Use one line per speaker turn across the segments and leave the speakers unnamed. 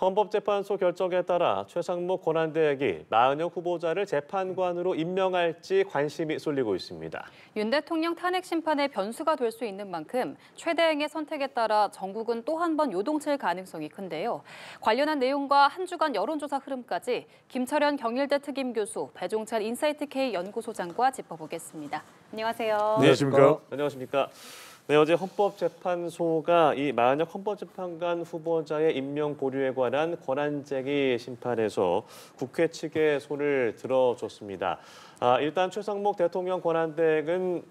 헌법재판소 결정에 따라 최상목 권한대행이 마은혁 후보자를 재판관으로 임명할지 관심이 쏠리고 있습니다.
윤 대통령 탄핵 심판의 변수가 될 수 있는 만큼 최 대행의 선택에 따라 전국은 또 한 번 요동칠 가능성이 큰데요. 관련한 내용과 한 주간 여론조사 흐름까지 김철현 경일대 특임교수, 배종찬 인사이트K 연구소장과 짚어보겠습니다. 안녕하세요.
안녕하십니까?
안녕하십니까? 네, 어제 헌법재판소가 이 마은혁 헌법재판관 후보자의 임명 보류에 관한 권한쟁의 심판에서 국회 측의 손을 들어줬습니다. 일단 최상목 대통령 권한대행은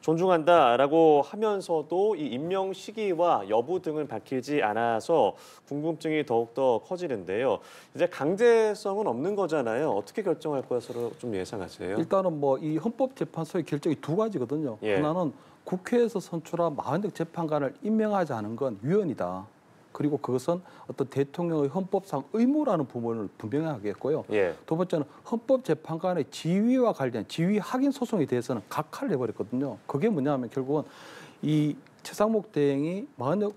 존중한다라고 하면서도 이 임명 시기와 여부 등을 밝히지 않아서 궁금증이 더욱더 커지는데요. 이제 강제성은 없는 거잖아요. 어떻게 결정할 것으로 좀 예상하세요?
일단은 이 헌법재판소의 결정이 두 가지거든요.
예.
하나는 국회에서 선출한 마은혁 재판관을 임명하지 않은 건 위헌이다. 그리고 그것은 어떤 대통령의 헌법상 의무라는 부분을 분명히 하겠고요.
예.
두 번째는 헌법재판관의 지위와 관련 지위 확인 소송에 대해서는 각하를 내버렸거든요. 그게 뭐냐면 결국은 이 최상목 대행이 마은혁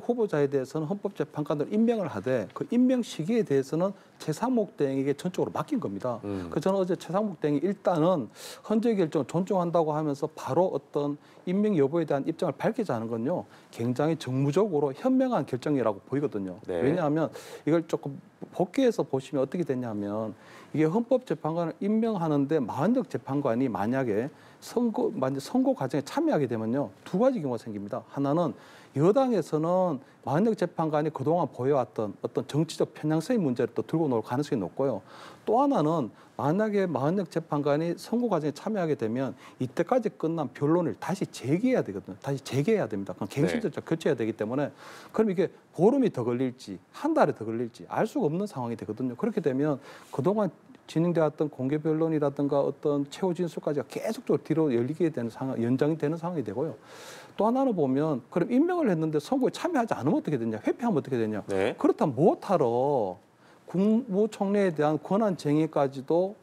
후보자에 대해서는 헌법재판관을 임명을 하되 그 임명 시기에 대해서는 최상목 대행에게 전적으로 맡긴 겁니다. 그래서 저는 어제 최상목 대행이 일단은 헌재 결정을 존중한다고 하면서 바로 어떤 임명 여부에 대한 입장을 밝히지 않은 건요. 굉장히 정무적으로 현명한 결정이라고 보이거든요.
네.
왜냐하면 이걸 조금 복귀해서 보시면 어떻게 됐냐면 이게 헌법재판관을 임명하는데 마은혁 재판관이 만약에 선고 과정에 참여하게 되면요. 두 가지 경우가 생깁니다. 하나는 여당에서는 마은혁 재판관이 그동안 보여왔던 어떤 정치적 편향성의 문제를 또 들고 나올 가능성이 높고요. 또 하나는 만약에 마은혁 재판관이 선고 과정에 참여하게 되면 이때까지 끝난 변론을 다시 재개해야 되거든요. 다시 재개해야 됩니다. 그럼 갱신절차 교체해야 되기 때문에 그럼 이게 보름이 더 걸릴지 한 달이 더 걸릴지 알 수가 없는 상황이 되거든요. 그렇게 되면 그동안 진행되었던 공개 변론이라든가 어떤 최후 진술까지가 계속적으로 뒤로 열리게 되는 상황, 연장이 되는 상황이 되고요. 또 하나는 보면 그럼 임명을 했는데 선거에 참여하지 않으면 어떻게 되냐, 회피하면 어떻게 되냐.
네.
그렇다면 무엇하러 국무총리에 대한 권한쟁의까지도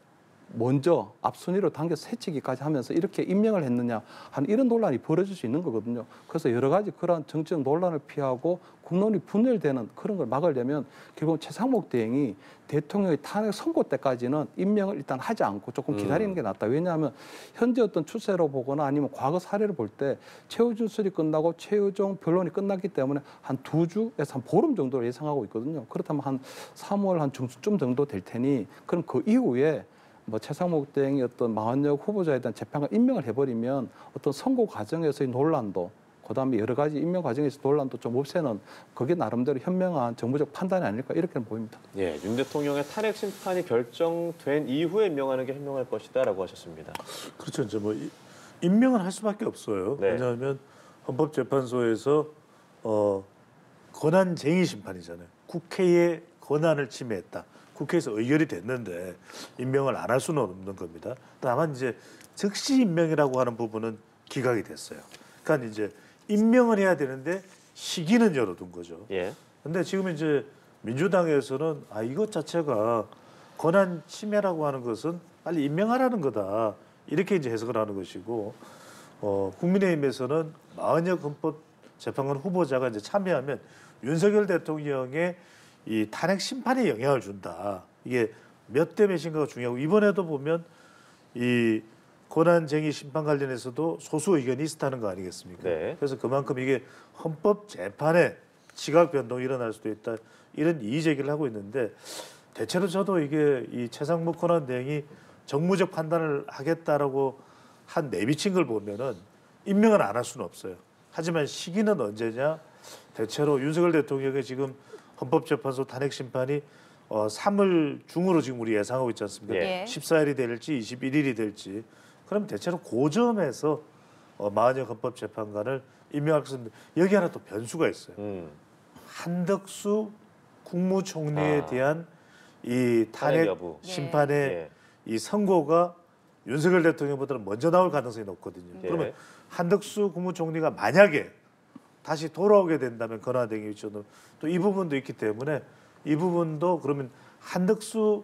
먼저 앞순위로 당겨서 해치기까지 하면서 이렇게 임명을 했느냐 하는 이런 논란이 벌어질 수 있는 거거든요. 그래서 여러 가지 그러한 정치적 논란을 피하고 국론이 분열되는 그런 걸 막으려면 결국 최상목 대행이 대통령의 탄핵 선고 때까지는 임명을 일단 하지 않고 조금 기다리는 게 낫다. 왜냐하면 현재 어떤 추세로 보거나 아니면 과거 사례를 볼 때 최후 진술이 끝나고 최종 변론이 끝났기 때문에 한 2주에서 한 보름 정도를 예상하고 있거든요. 그렇다면 한 3월 한 중순쯤 정도 될 테니 그럼 그 이후에 최상목 대행이 어떤 마은혁 후보자에 대한 재판관 임명을 해버리면 어떤 선고 과정에서의 논란도 그다음에 여러 가지 임명 과정에서 논란도 좀 없애는 그게 나름대로 현명한 정부적 판단이 아닐까 이렇게 보입니다.
예, 윤 대통령의 탄핵 심판이 결정된 이후에 임명하는 게 현명할 것이다라고 하셨습니다.
그렇죠. 이제 임명을 할 수밖에 없어요.
네.
왜냐하면 헌법재판소에서 권한쟁의 심판이잖아요. 국회의 권한을 침해했다. 국회에서 의결이 됐는데 임명을 안 할 수는 없는 겁니다. 다만 이제 즉시 임명이라고 하는 부분은 기각이 됐어요. 그러니까 이제 임명을 해야 되는데 시기는 열어둔 거죠.
예.
근데 지금 이제 민주당에서는 이것 자체가 권한 침해라고 하는 것은 빨리 임명하라는 거다. 이렇게 이제 해석을 하는 것이고, 국민의힘에서는 마은혁 헌법재판관 후보자가 이제 참여하면 윤석열 대통령의 이 탄핵 심판에 영향을 준다. 이게 몇 대 몇인가가 중요하고 이번에도 보면 이 권한쟁의 심판 관련해서도 소수 의견이 있었다는 거 아니겠습니까?
네.
그래서 그만큼 이게 헌법 재판에 지각 변동이 일어날 수도 있다. 이런 이의 제기를 하고 있는데 대체로 저도 이게 이 최상목 권한대행이 정무적 판단을 하겠다라고 한 내비친 걸 보면은 임명을 안 할 수는 없어요. 하지만 시기는 언제냐? 대체로 윤석열 대통령의 지금 헌법재판소 탄핵 심판이 3월 중으로 지금 우리 예상하고 있지 않습니까?
예.
14일이 될지 21일이 될지. 그럼 대체로 고점에서 마은혁 헌법재판관을 임명할 수 있는데 여기 하나 또 변수가 있어요. 한덕수 국무총리에 대한 이 탄핵
여부.
심판의
예.
이 선고가 윤석열 대통령보다는 먼저 나올 가능성이 높거든요.
예.
그러면 한덕수 국무총리가 만약에 다시 돌아오게 된다면 권한대행의 위치는 또 이 부분도 있기 때문에 이 부분도 그러면 한덕수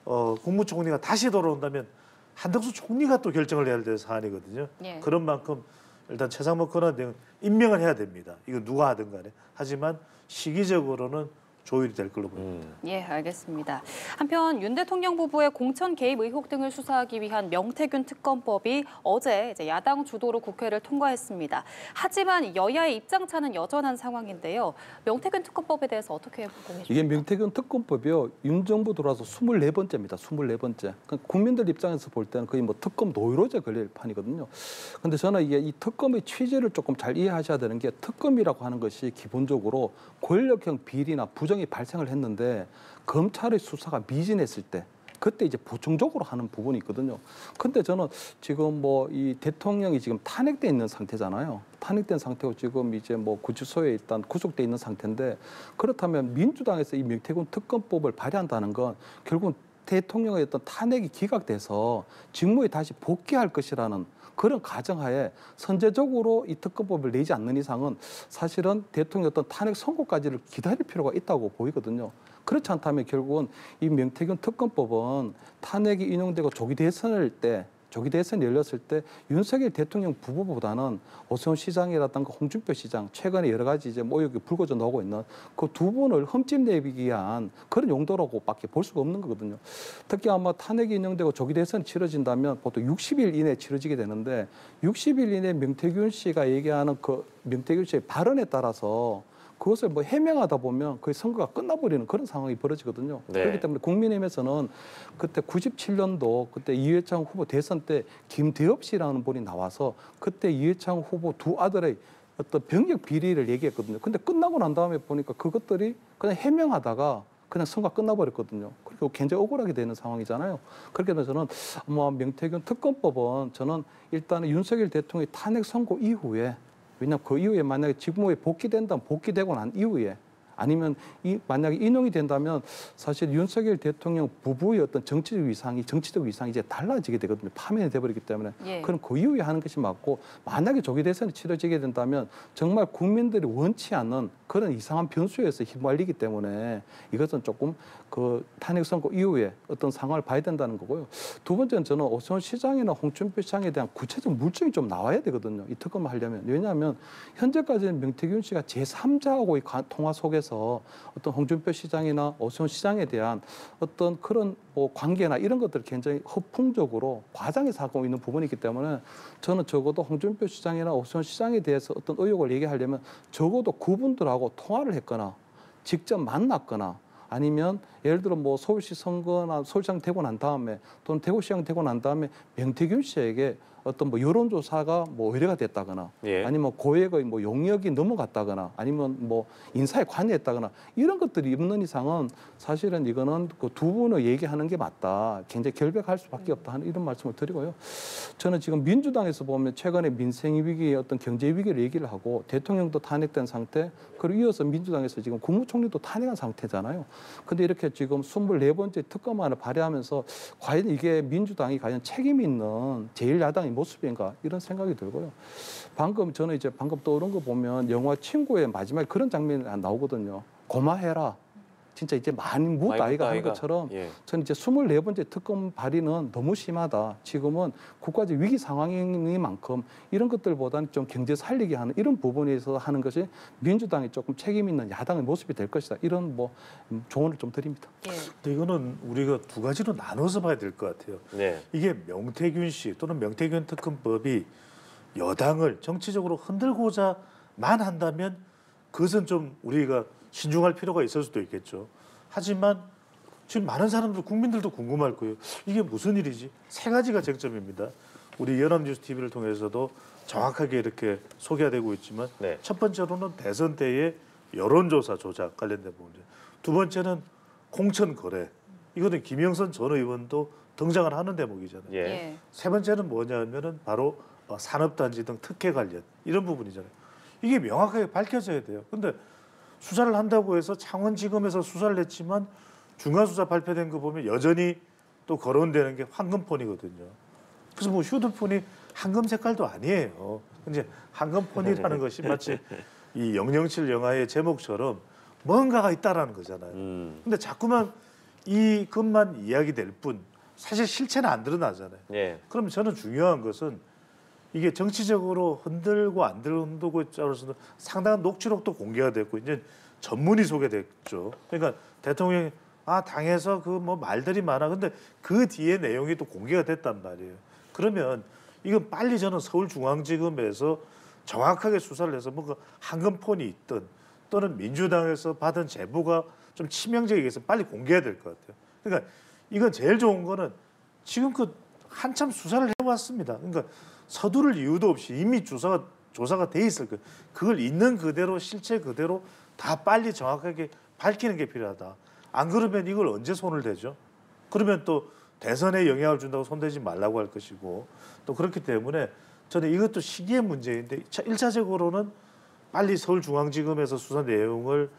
국무총리가 다시 돌아온다면 한덕수 총리가 또 결정을 해야 될 사안이거든요.
예.
그런 만큼 일단 최상목 권한대행 임명을 해야 됩니다. 이거 누가 하든 간에. 하지만 시기적으로는 조율이 될 걸로 보입니다.
예, 알겠습니다. 한편 윤 대통령 부부의 공천 개입 의혹 등을 수사하기 위한 명태균 특검법이 어제 이제 야당 주도로 국회를 통과했습니다. 하지만 여야의 입장차는 여전한 상황인데요. 명태균 특검법에 대해서 어떻게 보고 계십니까?
이게 명태균 특검법이요. 윤 정부 들어와서 24번째입니다. 24번째. 그러니까 국민들 입장에서 볼 때는 거의 뭐 특검 노이로제 걸릴 판이거든요. 그런데 저는 이게 이 특검의 취지를 조금 잘 이해하셔야 되는 게 특검이라고 하는 것이 기본적으로 권력형 비리나 부정이 발생을 했는데 검찰의 수사가 미진했을 때 그때 이제 보충적으로 하는 부분이 있거든요. 근데 저는 지금 뭐 이 대통령이 지금 탄핵돼 있는 상태잖아요. 탄핵된 상태고 지금 이제 뭐 구치소에 일단 구속돼 있는 상태인데 그렇다면 민주당에서 이 명태균 특검법을 발의한다는 건 결국은 대통령의 어떤 탄핵이 기각돼서 직무에 다시 복귀할 것이라는 그런 가정하에 선제적으로 이 특검법을 내지 않는 이상은 사실은 대통령 어떤 탄핵 선고까지를 기다릴 필요가 있다고 보이거든요. 그렇지 않다면 결국은 이 명태균 특검법은 탄핵이 인용되고 조기 대선이 열렸을 때 윤석열 대통령 부부보다는 오세훈 시장이라든가 홍준표 시장 최근에 여러 가지 이제 모욕이 불거져 나오고 있는 그 두 분을 흠집내기 위한 그런 용도라고밖에 볼 수가 없는 거거든요. 특히 아마 탄핵이 인용되고 조기 대선이 치러진다면 보통 60일 이내에 치러지게 되는데 60일 이내 명태균 씨가 얘기하는 그 명태균 씨의 발언에 따라서 그것을 뭐 해명하다 보면 거의 선거가 끝나버리는 그런 상황이 벌어지거든요.
네.
그렇기 때문에 국민의힘에서는 그때 97년도 그때 이회창 후보 대선 때 김대엽 씨라는 분이 나와서 그때 이회창 후보 두 아들의 어떤 병역 비리를 얘기했거든요. 근데 끝나고 난 다음에 보니까 그것들이 그냥 해명하다가 그냥 선거가 끝나버렸거든요. 그리고 굉장히 억울하게 되는 상황이잖아요. 그렇게 해서 저는 뭐 명태균 특검법은 저는 일단은 윤석열 대통령의 탄핵 선고 이후에 왜냐하면 그 이후에 만약에 직무에 복귀된다면 복귀되고 난 이후에 아니면 만약에 인용이 된다면 사실 윤석열 대통령 부부의 어떤 정치적 위상이 이제 달라지게 되거든요. 파면이 돼버리기 때문에.
예.
그럼 그 이후에 하는 것이 맞고 만약에 조기 대선이 치러지게 된다면 정말 국민들이 원치 않는 그런 이상한 변수에서 휘말리기 때문에 이것은 조금 그 탄핵 선고 이후에 어떤 상황을 봐야 된다는 거고요. 두 번째는 저는 오세훈 시장이나 홍준표 시장에 대한 구체적 물증이 좀 나와야 되거든요. 이 특검을 하려면. 왜냐하면 현재까지는 명태균 씨가 제3자하고의 통화 속에서 어떤 홍준표 시장이나 오세훈 시장에 대한 어떤 그런 뭐 관계나 이런 것들을 굉장히 허풍적으로 과장해서 하고 있는 부분이 있기 때문에 저는 적어도 홍준표 시장이나 오세훈 시장에 대해서 어떤 의혹을 얘기하려면 적어도 그분들하고 통화를 했거나 직접 만났거나 아니면 예를 들어 뭐 서울시 선거나 서울시장 되고 난 다음에 또는 대구시장 되고 난 다음에 명태균 씨에게 어떤 뭐 여론조사가 뭐 의뢰가 됐다거나
예.
아니면 고액의 뭐 용역이 넘어갔다거나 아니면 뭐 인사에 관여했다거나 이런 것들이 없는 이상은 사실은 이거는 그 두 분을 얘기하는 게 맞다. 굉장히 결백할 수밖에 없다 하는 이런 말씀을 드리고요. 저는 지금 민주당에서 보면 최근에 민생 위기의 어떤 경제 위기를 얘기를 하고 대통령도 탄핵된 상태 그리고 이어서 민주당에서 지금 국무총리도 탄핵한 상태잖아요. 근데 이렇게 지금 24번째 특검안을 발의하면서 과연 이게 민주당이 과연 책임 있는 제1야당의 모습인가 이런 생각이 들고요. 방금 저는 이제 방금 떠오른 거 보면 영화 친구의 마지막에 그런 장면이 나오거든요. 고마해라. 진짜 이제 많이 묻다이가 하는 것처럼
예.
저는 이제 24번째 특검 발의는 너무 심하다. 지금은 국가적 위기 상황이니만큼 이런 것들보다는 좀 경제 살리게 하는 이런 부분에서 하는 것이 민주당이 조금 책임 있는 야당의 모습이 될 것이다. 이런 뭐 조언을 좀 드립니다.
예.
근데 이거는 우리가 두 가지로 나눠서 봐야 될 것 같아요.
네.
이게 명태균 씨 또는 명태균 특검법이 여당을 정치적으로 흔들고자만 한다면 그것은 좀 우리가 신중할 필요가 있을 수도 있겠죠. 하지만 지금 많은 사람들, 국민들도 궁금할 거예요. 이게 무슨 일이지? 세 가지가 쟁점입니다. 우리 연합뉴스 TV를 통해서도 정확하게 이렇게 소개가 되고 있지만
네.
첫 번째로는 대선 때의 여론조사 조작 관련된 부분이죠. 두 번째는 공천 거래. 이거는 김영선 전 의원도 등장을 하는 대목이잖아요.
예.
예.
세 번째는 뭐냐면은 바로 산업단지 등 특혜 관련 이런 부분이잖아요. 이게 명확하게 밝혀져야 돼요. 근데 수사를 한다고 해서 창원지검에서 수사를 했지만 중간수사 발표된 거 보면 여전히 또 거론되는 게 황금폰이거든요. 그래서 뭐 휴대폰이 황금 색깔도 아니에요. 근데 황금폰이라는 것이 마치 이 007 영화의 제목처럼 뭔가가 있다라는 거잖아요. 근데 자꾸만 이 것만 이야기될 뿐 사실 실체는 안 드러나잖아요.
예.
그럼 저는 중요한 것은 이게 정치적으로 흔들고 안 흔들고 따라서는 상당한 녹취록도 공개가 됐고 이제 전문이 소개됐죠. 그러니까 대통령이 당에서 그 뭐 말들이 많아. 근데 그 뒤에 내용이 또 공개가 됐단 말이에요. 그러면 이건 빨리 저는 서울중앙지검에서 정확하게 수사를 해서 뭔가 한금폰이 있든 또는 민주당에서 받은 제보가 좀 치명적이게 해서 빨리 공개해야 될 것 같아요. 그러니까 이건 제일 좋은 거는 지금 한참 수사를 해왔습니다. 그러니까 서두를 이유도 없이 이미 조사가 돼 있을 거예요. 그걸 있는 그대로 실체 그대로 다 빨리 정확하게 밝히는 게 필요하다. 안 그러면 이걸 언제 손을 대죠? 그러면 또 대선에 영향을 준다고 손대지 말라고 할 것이고 또 그렇기 때문에 저는 이것도 시기의 문제인데 1차적으로는 빨리 서울중앙지검에서 수사 내용을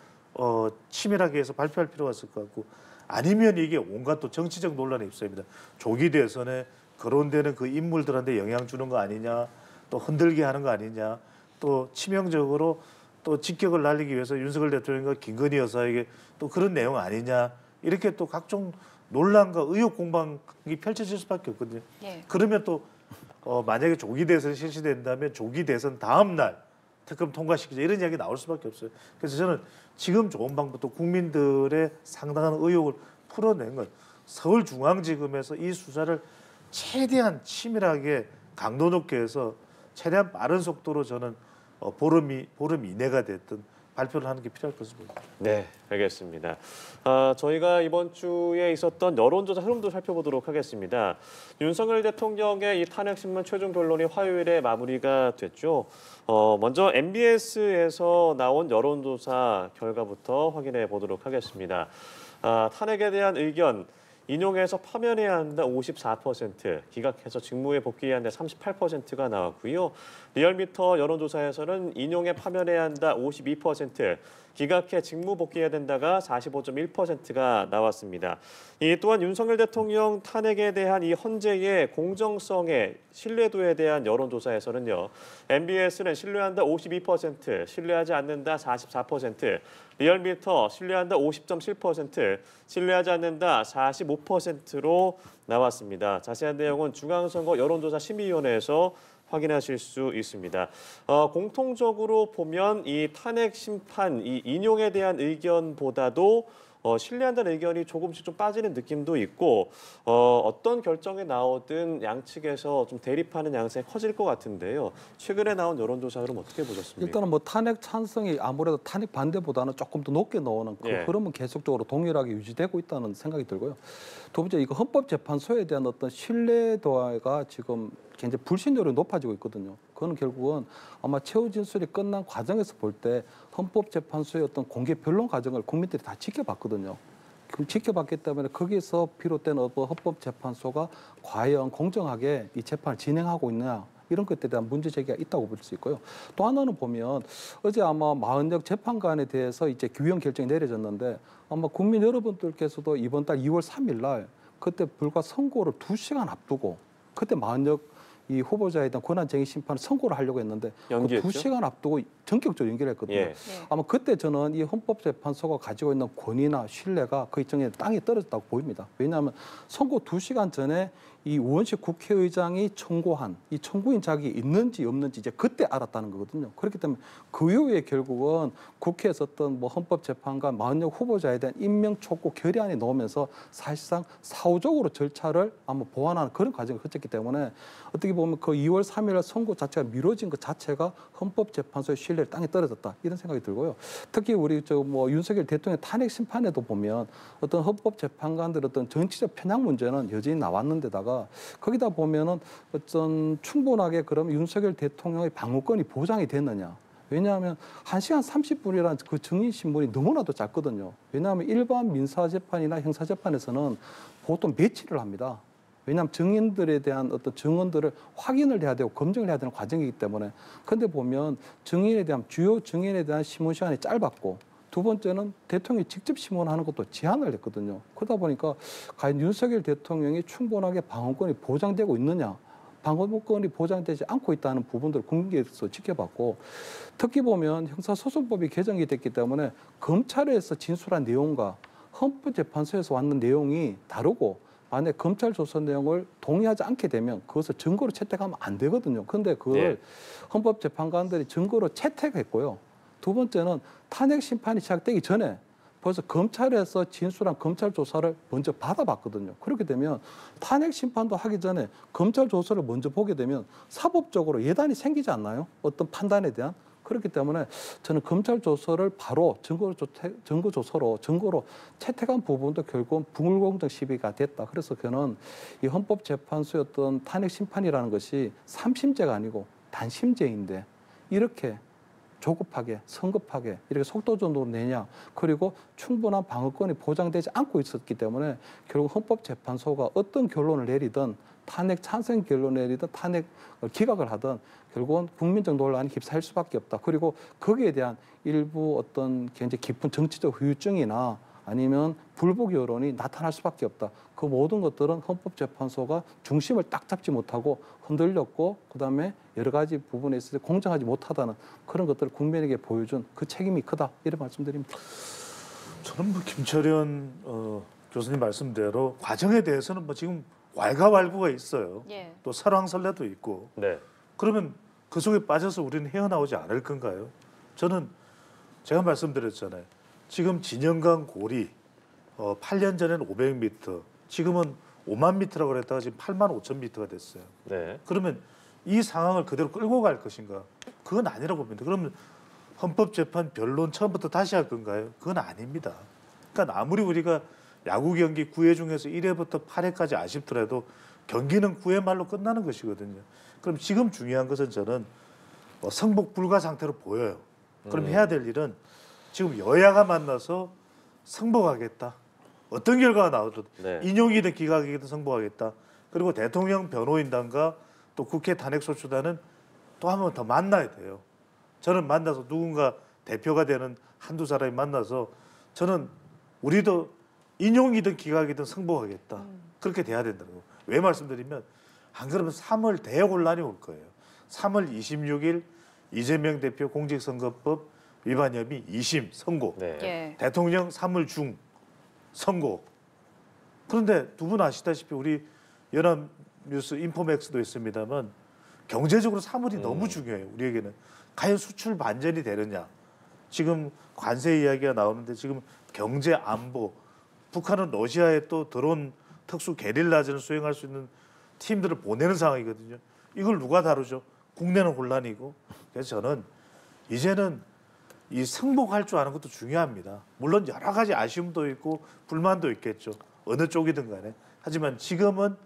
치밀하게 해서 발표할 필요가 있을 것 같고 아니면 이게 온갖 또 정치적 논란에 휩싸입니다. 조기 대선에 거론되는 그 인물들한테 영향 주는 거 아니냐, 또 흔들게 하는 거 아니냐, 또 치명적으로 또 직격을 날리기 위해서 윤석열 대통령과 김건희 여사에게 또 그런 내용 아니냐 이렇게 또 각종 논란과 의혹 공방이 펼쳐질 수밖에 없거든요.
예.
그러면 또 만약에 조기 대선이 실시된다면 조기 대선 다음 날 특검 통과시키자 이런 이야기 나올 수밖에 없어요. 그래서 저는 지금 좋은 방법도 국민들의 상당한 의혹을 풀어낸 것. 서울중앙지검에서 이 수사를 최대한 치밀하게 강도 높게 해서 최대한 빠른 속도로 저는 보름 이내가 됐든 발표를 하는 게 필요할 것으로 보입니다.
네, 알겠습니다. 저희가 이번 주에 있었던 여론조사 흐름도 살펴보도록 하겠습니다. 윤석열 대통령의 이 탄핵신문 최종 변론이 화요일에 마무리가 됐죠. 먼저 MBS에서 나온 여론조사 결과부터 확인해 보도록 하겠습니다. 탄핵에 대한 의견 인용해서 파면해야 한다 54%, 기각해서 직무에 복귀해야 한다 38%가 나왔고요. 리얼미터 여론조사에서는 인용해 파면해야 한다 52%, 기각해 직무 복귀해야 된다가 45.1%가 나왔습니다. 이 또한 윤석열 대통령 탄핵에 대한 이 헌재의 공정성에 신뢰도에 대한 여론조사에서는요. MBS는 신뢰한다 52%, 신뢰하지 않는다 44%, 리얼미터 신뢰한다 50.7%, 신뢰하지 않는다 45%로 나왔습니다. 자세한 내용은 중앙선거 여론조사 심의위원회에서 확인하실 수 있습니다. 공통적으로 보면 이 탄핵 심판, 이 인용에 대한 의견보다도 신뢰한다는 의견이 조금씩 좀 빠지는 느낌도 있고 어떤 결정이 나오든 양측에서 좀 대립하는 양상이 커질 것 같은데요. 최근에 나온 여론조사 흐름 어떻게 보셨습니까?
일단은 뭐 탄핵 찬성이 아무래도 탄핵 반대보다는 조금 더 높게 나오는 그
예.
흐름은 계속적으로 동일하게 유지되고 있다는 생각이 들고요. 두 번째 이거 헌법재판소에 대한 어떤 신뢰도가 지금 굉장히 불신율이 높아지고 있거든요. 그거는 결국은 아마 최후 진술이 끝난 과정에서 볼 때 헌법재판소의 어떤 공개 변론 과정을 국민들이 다 지켜봤거든요. 지켜봤기 때문에 거기서 비롯된 헌법재판소가 과연 공정하게 이 재판을 진행하고 있느냐 이런 것에 대한 문제 제기가 있다고 볼 수 있고요. 또 하나는 보면 어제 아마 마흔역 재판관에 대해서 이제 규형 결정이 내려졌는데 아마 국민 여러분들께서도 이번 달 2월 3일 날 그때 불과 선고를 2시간 앞두고 그때 마흔역 이 후보자에 대한 권한쟁의 심판을 선고를 하려고 했는데
연기했죠?
그 2시간 앞두고 전격적으로 연기했거든요.
예.
아마 그때 저는 이 헌법재판소가 가지고 있는 권위나 신뢰가 그 일정에 땅에 떨어졌다고 보입니다. 왜냐하면 선고 2시간 전에 이 우원식 국회의장이 청구한 이 청구인 자격이 있는지 없는지 이제 그때 알았다는 거거든요. 그렇기 때문에 그 이후에 결국은 국회에서 어떤 뭐 헌법재판관 40여 후보자에 대한 임명 촉구 결의안이 나오면서 사실상 사후적으로 절차를 아마 보완하는 그런 과정을 거쳤기 때문에 어떻게 보면 그 2월 3일 선고 자체가 미뤄진 것 자체가 헌법재판소의 신뢰를 땅에 떨어졌다 이런 생각이 들고요. 특히 우리 뭐 윤석열 대통령 탄핵 심판에도 보면 어떤 헌법재판관들 어떤 정치적 편향 문제는 여전히 나왔는데다가 거기다 보면은 어떤 충분하게 그럼 윤석열 대통령의 방어권이 보장이 됐느냐. 왜냐하면 1시간 30분이라는 그 증인 신문이 너무나도 짧거든요. 왜냐하면 일반 민사재판이나 형사재판에서는 보통 며칠을 합니다. 왜냐하면 증인들에 대한 어떤 증언들을 확인을 해야 되고 검증을 해야 되는 과정이기 때문에. 그런데 보면 증인에 대한 주요 증인에 대한 심문 시간이 짧았고 두 번째는 대통령이 직접 심문하는 것도 제한을 했거든요. 그러다 보니까 과연 윤석열 대통령이 충분하게 방어권이 보장되고 있느냐. 방어권이 보장되지 않고 있다는 부분들을 국민께서 지켜봤고 특히 보면 형사소송법이 개정이 됐기 때문에 검찰에서 진술한 내용과 헌법재판소에서 왔는 내용이 다르고 만약 검찰 조사 내용을 동의하지 않게 되면 그것을 증거로 채택하면 안 되거든요. 그런데 그걸
네.
헌법재판관들이 증거로 채택했고요. 두 번째는 탄핵 심판이 시작되기 전에 벌써 검찰에서 진술한 검찰 조사를 먼저 받아봤거든요. 그렇게 되면 탄핵 심판도 하기 전에 검찰 조사를 먼저 보게 되면 사법적으로 예단이 생기지 않나요? 어떤 판단에 대한. 그렇기 때문에 저는 검찰 조사를 바로 증거로 채택한 부분도 결국은 불공정 시비가 됐다. 그래서 저는 이 헌법재판소의 어떤 탄핵 심판이라는 것이 3심제가 아니고 단심제인데 이렇게 조급하게 성급하게 이렇게 속도전으로 내냐, 그리고 충분한 방어권이 보장되지 않고 있었기 때문에 결국 헌법재판소가 어떤 결론을 내리든 탄핵 찬성 결론을 내리든 탄핵 기각을 하든 결국은 국민적 논란이 휩싸일 수밖에 없다. 그리고 거기에 대한 일부 어떤 굉장히 깊은 정치적 후유증이나 아니면 불복 여론이 나타날 수밖에 없다. 그 모든 것들은 헌법재판소가 중심을 딱 잡지 못하고 흔들렸고 그다음에 여러 가지 부분에 있어서 공정하지 못하다는 그런 것들을 국민에게 보여준 그 책임이 크다. 이런 말씀드립니다.
저는 뭐 김철현 교수님 말씀대로 과정에 대해서는 뭐 지금 왈가왈부가 있어요.
예.
또 설왕설래도 있고.
네.
그러면 그 속에 빠져서 우리는 헤어나오지 않을 건가요? 저는 제가 말씀드렸잖아요. 지금 진영강 고리 8년 전에는 500m, 지금은 5만 미터라고 그랬다가 지금 8만 5천 미터가 됐어요.
네.
그러면 이 상황을 그대로 끌고 갈 것인가? 그건 아니라고 봅니다. 그러면 헌법재판 변론 처음부터 다시 할 건가요? 그건 아닙니다. 그러니까 아무리 우리가 야구 경기 9회 중에서 1회부터 8회까지 아쉽더라도 경기는 9회 말로 끝나는 것이거든요. 그럼 지금 중요한 것은 저는 성복 불가 상태로 보여요. 그럼 해야 될 일은 지금 여야가 만나서 승복하겠다. 어떤 결과가 나오든
네.
인용이든 기각이든 승복하겠다. 그리고 대통령 변호인단과 또 국회 탄핵소추단은 또 한 번 더 만나야 돼요. 저는 만나서 누군가 대표가 되는 한두 사람이 만나서 저는 우리도 인용이든 기각이든 승복하겠다. 그렇게 돼야 된다고. 왜 말씀드리면 안 그러면 3월 대혼란이 올 거예요. 3월 26일 이재명 대표 공직선거법 위반 혐의 2심 선고.
네.
예.
대통령 3월 중 선고. 그런데 두 분 아시다시피 우리 연합뉴스 인포맥스도 있습니다만 경제적으로 3월이 너무 중요해요. 우리에게는. 과연 수출 반전이 되느냐. 지금 관세 이야기가 나오는데 지금 경제 안보, 북한은 러시아에 또 드론 특수 게릴라전을 수행할 수 있는 팀들을 보내는 상황이거든요. 이걸 누가 다루죠? 국내는 혼란이고. 그래서 저는 이제는 이 승복할 줄 아는 것도 중요합니다. 물론 여러 가지 아쉬움도 있고 불만도 있겠죠. 어느 쪽이든 간에. 하지만 지금은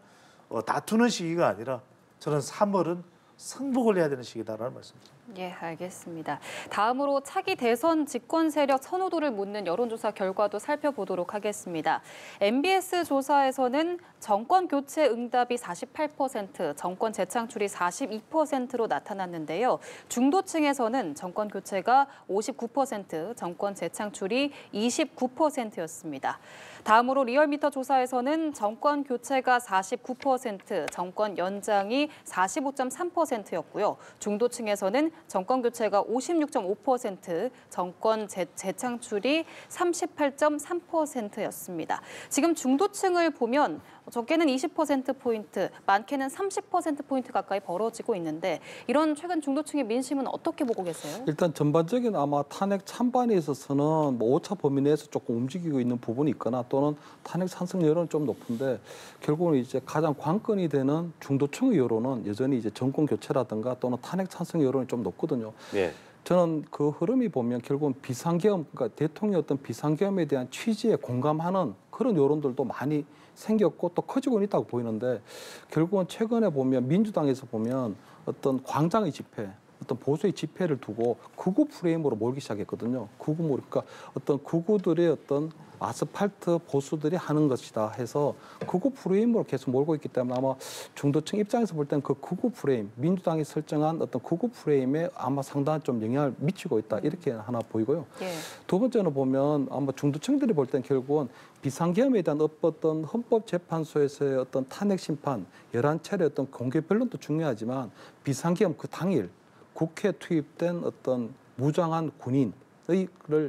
다투는 시기가 아니라 저는 3월은 승복을 해야 되는 시기다라는 말씀입니다.
예, 알겠습니다. 다음으로 차기 대선 집권 세력 선호도를 묻는 여론조사 결과도 살펴보도록 하겠습니다. MBS 조사에서는 정권 교체 응답이 48%, 정권 재창출이 42%로 나타났는데요. 중도층에서는 정권 교체가 59%, 정권 재창출이 29%였습니다. 다음으로 리얼미터 조사에서는 정권 교체가 49%, 정권 연장이 45.3%였고요. 중도층에서는 정권 교체가 56.5%, 정권 재창출이 38.3%였습니다. 지금 중도층을 보면 적게는 20%포인트, 많게는 30%포인트 가까이 벌어지고 있는데 이런 최근 중도층의 민심은 어떻게 보고 계세요?
일단 전반적인 아마 탄핵 찬반에 있어서는 뭐 오차 범위 내에서 조금 움직이고 있는 부분이 있거나 또는 탄핵 찬성 여론은 좀 높은데 결국은 이제 가장 관건이 되는 중도층의 여론은 여전히 이제 정권 교체라든가 또는 탄핵 찬성 여론이 좀 높거든요.
네.
저는 그 흐름이 보면 결국은 비상계엄, 그러니까 대통령의 어떤 비상계엄에 대한 취지에 공감하는 그런 여론들도 많이 생겼고 또 커지고 있다고 보이는데 결국은 최근에 보면 민주당에서 보면 어떤 광장의 집회, 어떤 보수의 집회를 두고 극우 프레임으로 몰기 시작했거든요. 그러니까 어떤 극우들의 어떤 아스팔트 보수들이 하는 것이다 해서 극우 프레임으로 계속 몰고 있기 때문에 아마 중도층 입장에서 볼 때는 그 극우 프레임, 민주당이 설정한 어떤 극우 프레임에 아마 상당한 좀 영향을 미치고 있다 이렇게 하나 보이고요.
예.
두 번째는 보면 아마 중도층들이 볼 때는 결국은 비상계엄에 대한 어떤 헌법재판소에서의 어떤 탄핵 심판, 11차례 어떤 공개 변론도 중요하지만 비상계엄 그 당일 국회에 투입된 어떤 무장한 군인을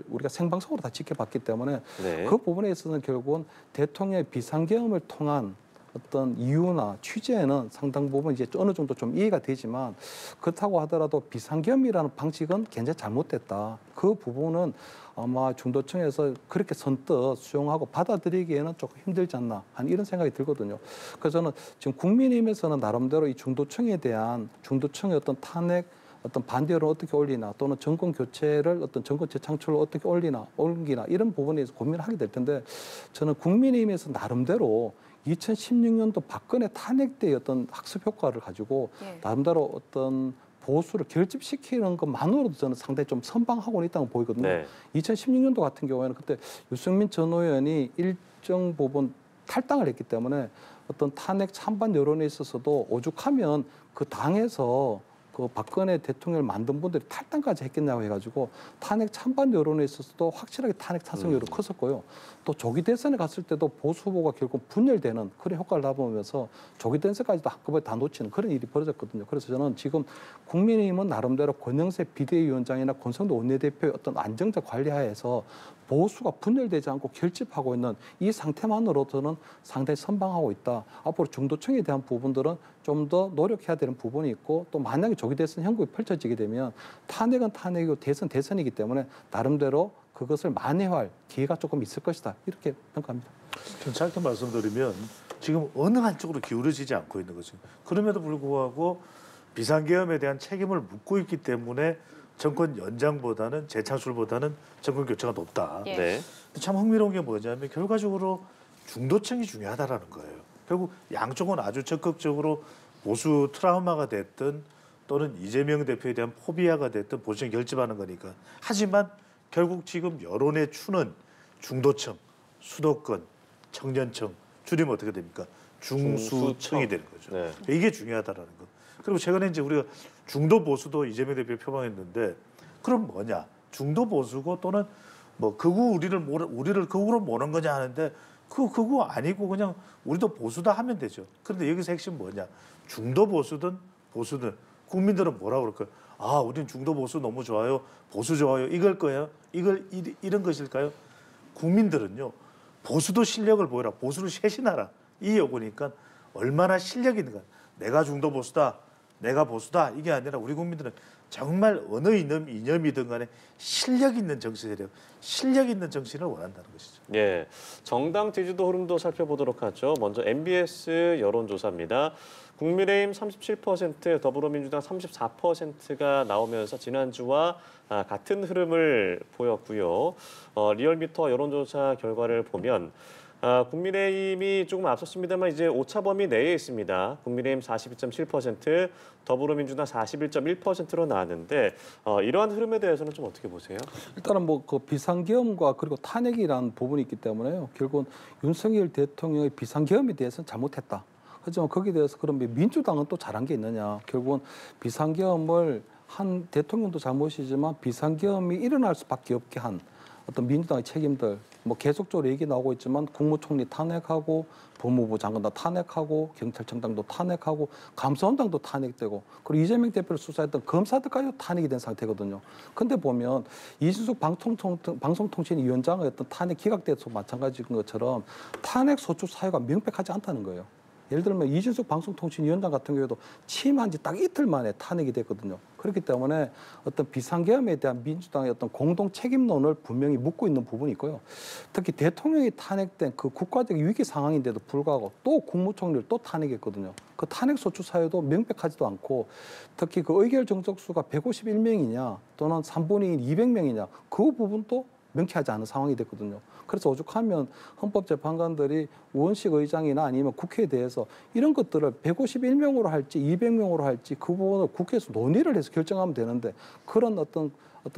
우리가 생방송으로 다 지켜봤기 때문에
네.
그 부분에 있어서는 결국은 대통령의 비상계엄을 통한 어떤 이유나 취재는 상당 부분 이제 어느 정도 좀 이해가 되지만 그렇다고 하더라도 비상계엄이라는 방식은 굉장히 잘못됐다. 그 부분은 아마 중도층에서 그렇게 선뜻 수용하고 받아들이기에는 조금 힘들지 않나 하는 이런 생각이 들거든요. 그래서 저는 지금 국민의힘에서는 나름대로 이 중도층에 대한 중도층의 어떤 탄핵 어떤 반대를 어떻게 올리나 또는 정권 교체를 어떤 정권 재창출을 어떻게 옮기나 이런 부분에 서 고민을 하게 될 텐데 저는 국민의힘에서 나름대로 2016년도 박근혜 탄핵 때의 어떤 학습 효과를 가지고 나름대로 어떤 보수를 결집시키는 것만으로도 저는 상당히 좀 선방하고 있다고 보이거든요.
네.
2016년도 같은 경우에는 그때 유승민 전 의원이 일정 부분 탈당을 했기 때문에 어떤 탄핵 찬반 여론에 있어서도 오죽하면 그 당에서 그 박근혜 대통령을 만든 분들이 탈당까지 했겠냐고 해가지고 탄핵 찬반 여론에 있어서도 확실하게 탄핵 찬성률이 컸었고요. 또 조기 대선에 갔을 때도 보수 후보가 결국 분열되는 그런 효과를 나보면서 조기 대선까지도 한꺼번에 다 놓치는 그런 일이 벌어졌거든요. 그래서 저는 지금 국민의힘은 나름대로 권영세 비대위원장이나 권성도 원내대표의 어떤 안정적 관리하에서 보수가 분열되지 않고 결집하고 있는 이 상태만으로서는 상당히 선방하고 있다. 앞으로 중도층에 대한 부분들은 좀 더 노력해야 되는 부분이 있고 또 만약에 조기 대선 형국이 펼쳐지게 되면 탄핵은 탄핵이고 대선이기 때문에 나름대로 그것을 만회할 기회가 조금 있을 것이다. 이렇게 평가합니다.
좀 짧게 말씀드리면 지금 어느 한쪽으로 기울어지지 않고 있는 거죠. 그럼에도 불구하고 비상계엄에 대한 책임을 묻고 있기 때문에 정권 연장보다는 재창출보다는 정권 교체가 높다.
예.
네.
참 흥미로운 게 뭐냐면 결과적으로 중도층이 중요하다라는 거예요. 결국 양쪽은 아주 적극적으로 보수 트라우마가 됐든 또는 이재명 대표에 대한 포비아가 됐든 보수층이 결집하는 거니까. 하지만 결국 지금 여론의 추는 중도층, 수도권, 청년층, 줄이면 어떻게 됩니까? 중수층이 되는 거죠.
네.
이게 중요하다라는 거. 그리고 최근에 이제 우리가 중도 보수도 이재명 대표 표방했는데 그럼 뭐냐? 중도 보수고 또는 뭐 극우 우리를 극우로 모는 거냐 하는데 그 극우 아니고 그냥 우리도 보수다 하면 되죠. 그런데 여기서 핵심 뭐냐? 중도 보수든 보수든 국민들은 뭐라고 그럴까요? 아, 우린 중도 보수 너무 좋아요. 보수 좋아요. 이걸 거예요? 이런 것일까요? 국민들은요. 보수도 실력을 보여라. 보수를 쇄신하라. 이 요구니까 얼마나 실력 있는가. 내가 중도 보수다. 내가 보수다. 이게 아니라 우리 국민들은 정말 어느 이념이든 간에 실력 있는 정치 세력, 실력 있는 정치를 원한다는 것이죠.
예, 정당 지지도 흐름도 살펴보도록 하죠. 먼저 MBS 여론조사입니다. 국민의힘 37%, 더불어민주당 34%가 나오면서 지난주와 같은 흐름을 보였고요. 리얼미터 여론조사 결과를 보면 국민의힘이 조금 앞섰습니다만 이제 오차 범위 내에 있습니다. 국민의힘 42.7%, 더불어민주당 41.1%로 나왔는데 이러한 흐름에 대해서는 좀 어떻게 보세요?
일단은 뭐 그 비상계엄과 그리고 탄핵이라는 부분이 있기 때문에요. 결국은 윤석열 대통령의 비상계엄에 대해서는 잘못했다. 하지만 거기에 대해서 그러면 민주당은 또 잘한 게 있느냐. 결국은 비상계엄을 한 대통령도 잘못이지만 비상계엄이 일어날 수밖에 없게 한 어떤 민주당의 책임들 뭐 계속적으로 얘기 나오고 있지만 국무총리 탄핵하고 법무부 장관 다 탄핵하고 경찰청장도 탄핵하고 감사원장도 탄핵되고 그리고 이재명 대표를 수사했던 검사들까지도 탄핵이 된 상태거든요. 근데 보면 이준석 방송통신위원장의 어떤 탄핵 기각돼서 마찬가지인 것처럼 탄핵 소추 사유가 명백하지 않다는 거예요. 예를 들면 이준석 방송통신위원장 같은 경우에도 취임한 지 딱 이틀 만에 탄핵이 됐거든요. 그렇기 때문에 어떤 비상계엄에 대한 민주당의 어떤 공동 책임론을 분명히 묻고 있는 부분이 있고요. 특히 대통령이 탄핵된 그 국가적 위기 상황인데도 불구하고 또 국무총리를 또 탄핵했거든요. 그 탄핵 소추 사유도 명백하지도 않고 특히 그 의결 정적수가 151명이냐 또는 3분의 1 200명이냐 그 부분도 명쾌하지 않은 상황이 됐거든요. 그래서 오죽하면 헌법재판관들이 우원식 의장이나 아니면 국회에 대해서 이런 것들을 151명으로 할지 200명으로 할지 그 부분을 국회에서 논의를 해서 결정하면 되는데 그런 어떤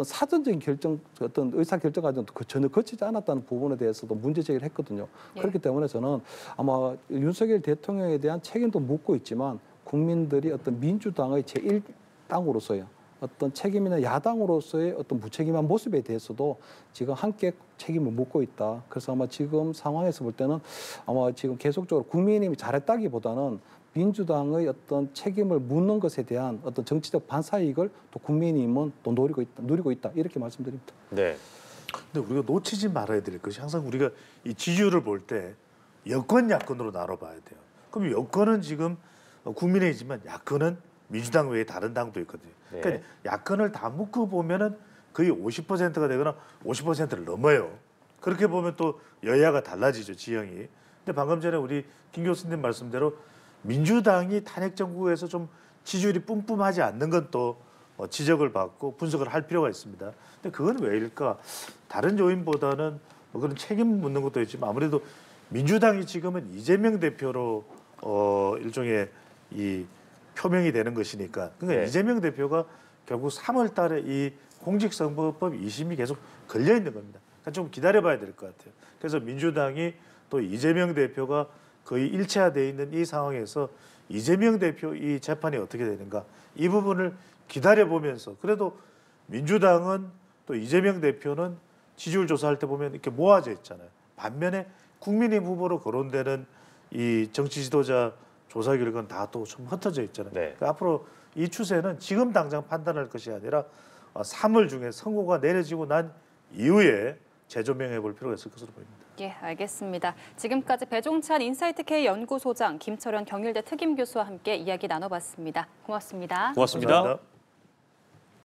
사전적인 결정, 어떤 의사 결정 과정도 전혀 거치지 않았다는 부분에 대해서도 문제 제기를 했거든요.
예.
그렇기 때문에 저는 아마 윤석열 대통령에 대한 책임도 묻고 있지만 국민들이 어떤 민주당의 제1당으로서요. 어떤 책임이나 야당으로서의 어떤 무책임한 모습에 대해서도 지금 함께 책임을 묻고 있다. 그래서 아마 지금 상황에서 볼 때는 아마 지금 계속적으로 국민의힘이 잘했다기보다는 민주당의 어떤 책임을 묻는 것에 대한 어떤 정치적 반사이익을 또 국민의힘은 또 누리고 있다. 이렇게 말씀드립니다.
네.
근데 우리가 놓치지 말아야 될 것이 항상 우리가 이 지지율을 볼 때 여권 야권으로 나눠봐야 돼요. 그럼 여권은 지금 국민의힘이지만 야권은 민주당 외에 다른 당도 있거든요.
네.
그러니까 야권을 다 묶어 보면은 거의 50%가 되거나 50%를 넘어요. 그렇게 보면 또 여야가 달라지죠, 지형이. 근데 방금 전에 우리 김 교수님 말씀대로 민주당이 탄핵 정국에서 좀 지지율이 뿜뿜하지 않는 건 또 지적을 받고 분석을 할 필요가 있습니다. 근데 그건 왜일까? 다른 요인보다는 뭐 그런 책임 묻는 것도 있지만 아무래도 민주당이 지금은 이재명 대표로 일종의 이 표명이 되는 것이니까 그러니까
네.
이재명 대표가 결국 3월 달에 이 공직선거법 2심이 계속 걸려 있는 겁니다. 그러니까 좀 기다려봐야 될 것 같아요. 그래서 민주당이 또 이재명 대표가 거의 일체화되어 있는 이 상황에서 이재명 대표 이 재판이 어떻게 되는가 이 부분을 기다려보면서 그래도 민주당은 또 이재명 대표는 지지율 조사할 때 보면 이렇게 모아져 있잖아요. 반면에 국민의힘 후보로 거론되는 이 정치 지도자 조사 결과는 다 또 좀 흩어져 있잖아요.
네.
그러니까 앞으로 이 추세는 지금 당장 판단할 것이 아니라 3월 중에 선고가 내려지고 난 이후에 재조명해 볼 필요가 있을 것으로 보입니다.
예, 알겠습니다. 지금까지 배종찬 인사이트K 연구소장, 김철현 경일대 특임교수와 함께 이야기 나눠봤습니다. 고맙습니다.
고맙습니다.
감사합니다.